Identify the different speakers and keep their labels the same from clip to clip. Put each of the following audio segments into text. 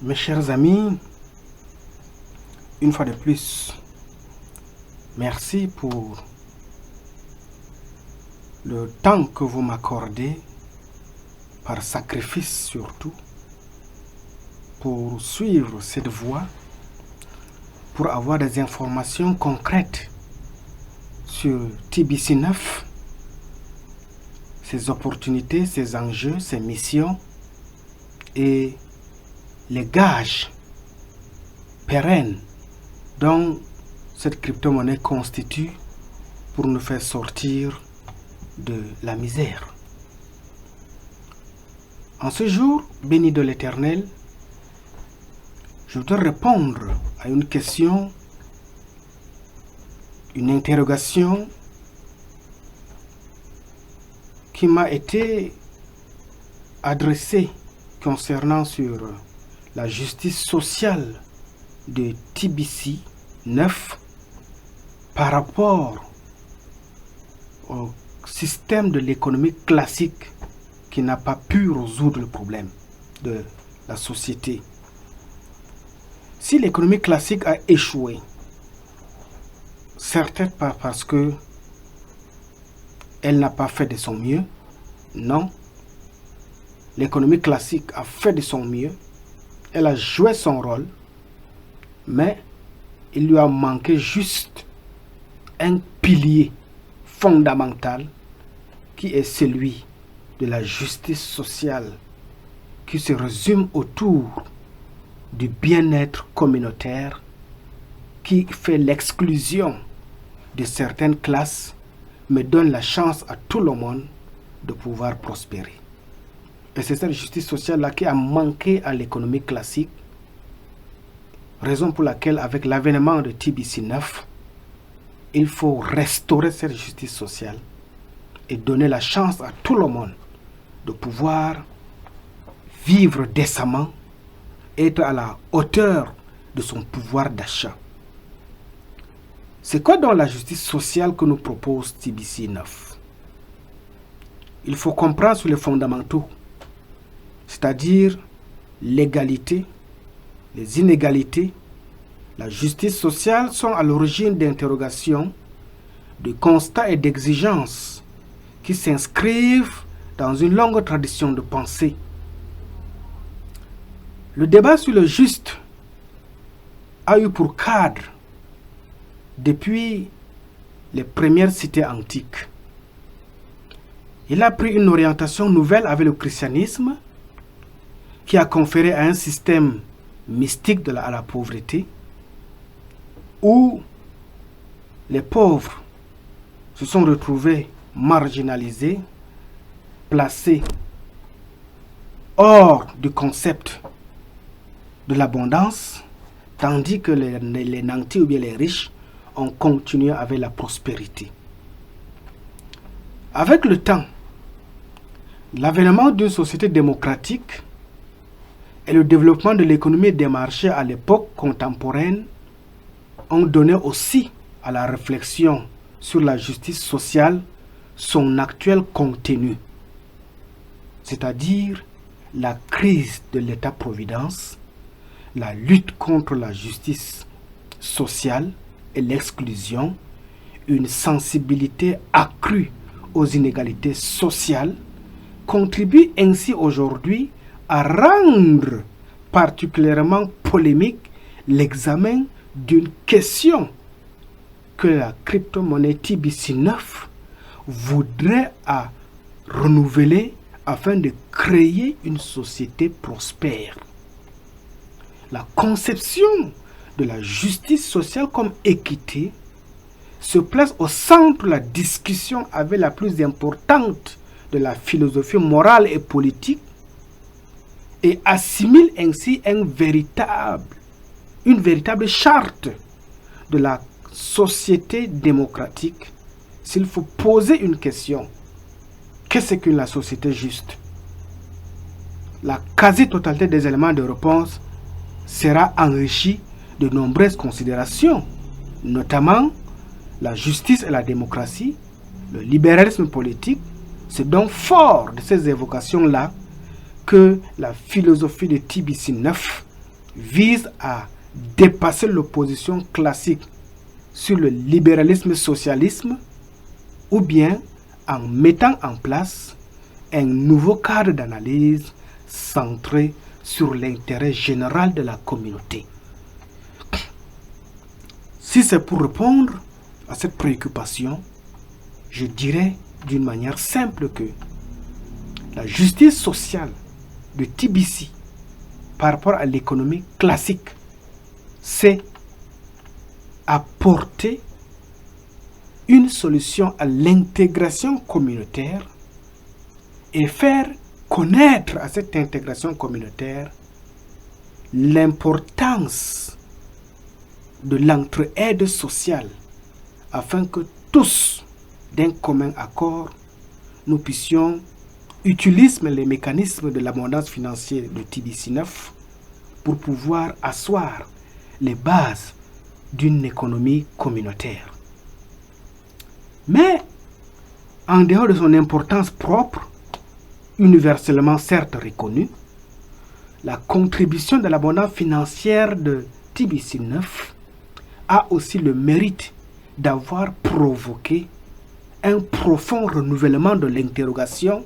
Speaker 1: Mes chers amis, une fois de plus, merci pour le temps que vous m'accordez, par sacrifice surtout, pour suivre cette voie, pour avoir des informations concrètes sur TBC9, ses opportunités, ses enjeux, ses missions et les gages pérennes dont cette crypto-monnaie constitue pour nous faire sortir de la misère. En ce jour béni de l'Éternel, je voudrais répondre à une question, une interrogation qui m'a été adressée concernant sur la justice sociale de TBC 9 par rapport au système de l'économie classique qui n'a pas pu résoudre le problème de la société. Si l'économie classique a échoué, certes pas parce que elle n'a pas fait de son mieux, non. L'économie classique a fait de son mieux, elle a joué son rôle, mais il lui a manqué juste un pilier fondamental qui est celui de la justice sociale, qui se résume autour du bien-être communautaire, qui fait l'exclusion de certaines classes, mais donne la chance à tout le monde de pouvoir prospérer. Et c'est cette justice sociale-là qui a manqué à l'économie classique, raison pour laquelle, avec l'avènement de TBC 9, il faut restaurer cette justice sociale et donner la chance à tout le monde de pouvoir vivre décemment, être à la hauteur de son pouvoir d'achat. C'est quoi donc la justice sociale que nous propose TBC 9? Il faut comprendre sur les fondamentaux, c'est-à-dire l'égalité, les inégalités. La justice sociale sont à l'origine d'interrogations, de constats et d'exigences qui s'inscrivent dans une longue tradition de pensée. Le débat sur le juste a eu pour cadre depuis les premières cités antiques. Il a pris une orientation nouvelle avec le christianisme qui a conféré à un système mystique à la pauvreté où les pauvres se sont retrouvés marginalisés, placés hors du concept de l'abondance, tandis que les nantis ou bien les riches ont continué avec la prospérité. Avec le temps, l'avènement d'une société démocratique et le développement de l'économie des marchés à l'époque contemporaine ont donné aussi à la réflexion sur la justice sociale son actuel contenu, c'est-à-dire la crise de l'État-providence, la lutte contre la justice sociale et l'exclusion, une sensibilité accrue aux inégalités sociales, contribue ainsi aujourd'hui à rendre particulièrement polémique l'examen d'une question que la crypto-monnaie TBC9 voudrait renouveler afin de créer une société prospère. La conception de la justice sociale comme équité se place au centre de la discussion avec la plus importante de la philosophie morale et politique et assimile ainsi une véritable charte de la société démocratique. S'il faut poser une question, qu'est-ce que la société juste? La quasi-totalité des éléments de réponse sera enrichie de nombreuses considérations, notamment la justice et la démocratie, le libéralisme politique. C'est donc fort de ces évocations-là que la philosophie de TBC9 vise à dépasser l'opposition classique sur le libéralisme-socialisme ou bien en mettant en place un nouveau cadre d'analyse centré sur l'intérêt général de la communauté. Si c'est pour répondre à cette préoccupation, je dirais d'une manière simple que la justice sociale de TBC par rapport à l'économie classique, c'est apporter une solution à l'intégration communautaire et faire connaître à cette intégration communautaire l'importance de l'entraide sociale afin que tous, d'un commun accord, nous puissions utiliser les mécanismes de l'abondance financière de TBC 9 pour pouvoir asseoir les bases d'une économie communautaire. Mais, en dehors de son importance propre, universellement certes reconnue, la contribution de l'abondance financière de TBC 9 a aussi le mérite d'avoir provoqué un profond renouvellement de l'interrogation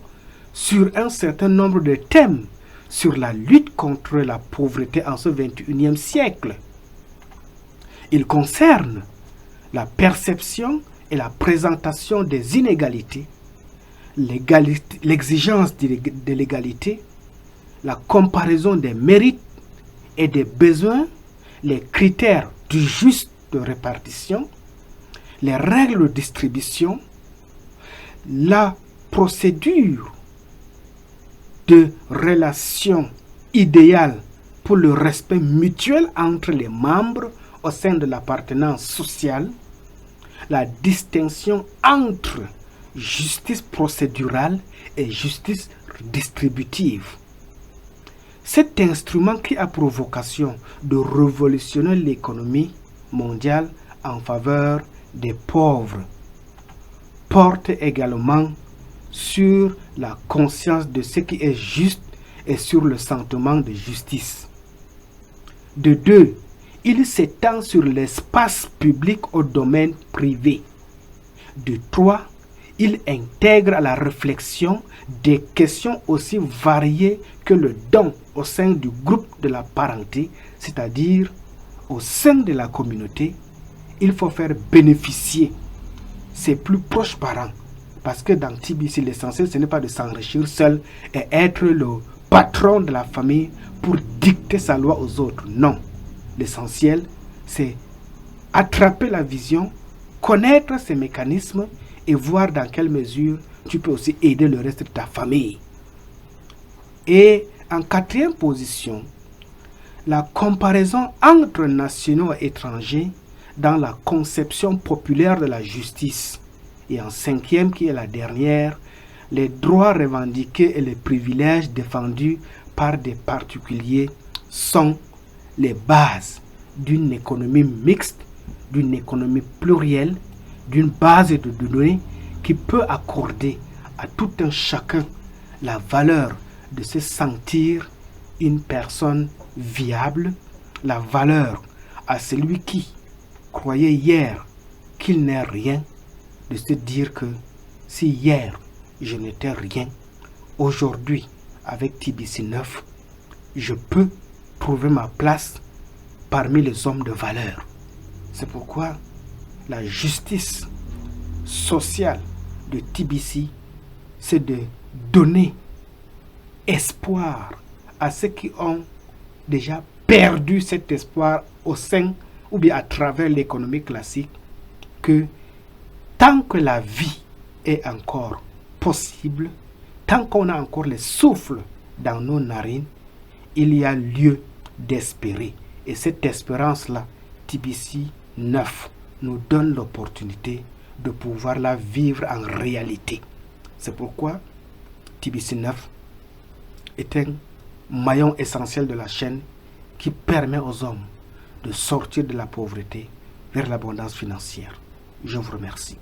Speaker 1: sur un certain nombre de thèmes sur la lutte contre la pauvreté en ce 21e siècle. Il concerne la perception et la présentation des inégalités, l'exigence de l'égalité, la comparaison des mérites et des besoins, les critères du juste de répartition, les règles de distribution, la procédure de relations idéales pour le respect mutuel entre les membres au sein de l'appartenance sociale, la distinction entre justice procédurale et justice distributive. Cet instrument qui a pour vocation de révolutionner l'économie mondiale en faveur des pauvres porte également sur la conscience de ce qui est juste et sur le sentiment de justice. De deux, il s'étend sur l'espace public au domaine privé. De trois, il intègre à la réflexion des questions aussi variées que le don au sein du groupe de la parenté, c'est-à-dire au sein de la communauté. Il faut faire bénéficier ses plus proches parents. Parce que dans TBC, l'essentiel, ce n'est pas de s'enrichir seul et être le patron de la famille pour dicter sa loi aux autres. Non. L'essentiel, c'est attraper la vision, connaître ces mécanismes et voir dans quelle mesure tu peux aussi aider le reste de ta famille. Et en quatrième position, la comparaison entre nationaux et étrangers dans la conception populaire de la justice. Et en cinquième, qui est la dernière, les droits revendiqués et les privilèges défendus par des particuliers sont les bases d'une économie mixte, d'une économie plurielle, d'une base de données qui peut accorder à tout un chacun la valeur de se sentir une personne viable, la valeur à celui qui croyait hier qu'il n'est rien, de se dire que si hier je n'étais rien, aujourd'hui avec TBC 9, je peux trouver ma place parmi les hommes de valeur. C'est pourquoi la justice sociale de TBC, c'est de donner espoir à ceux qui ont déjà perdu cet espoir au sein ou bien à travers l'économie classique, que tant que la vie est encore possible, tant qu'on a encore le souffle dans nos narines, il y a lieu d'espérer. Et cette espérance-là, TBC 9 nous donne l'opportunité de pouvoir la vivre en réalité. C'est pourquoi TBC 9 est un maillon essentiel de la chaîne qui permet aux hommes de sortir de la pauvreté vers l'abondance financière. Je vous remercie.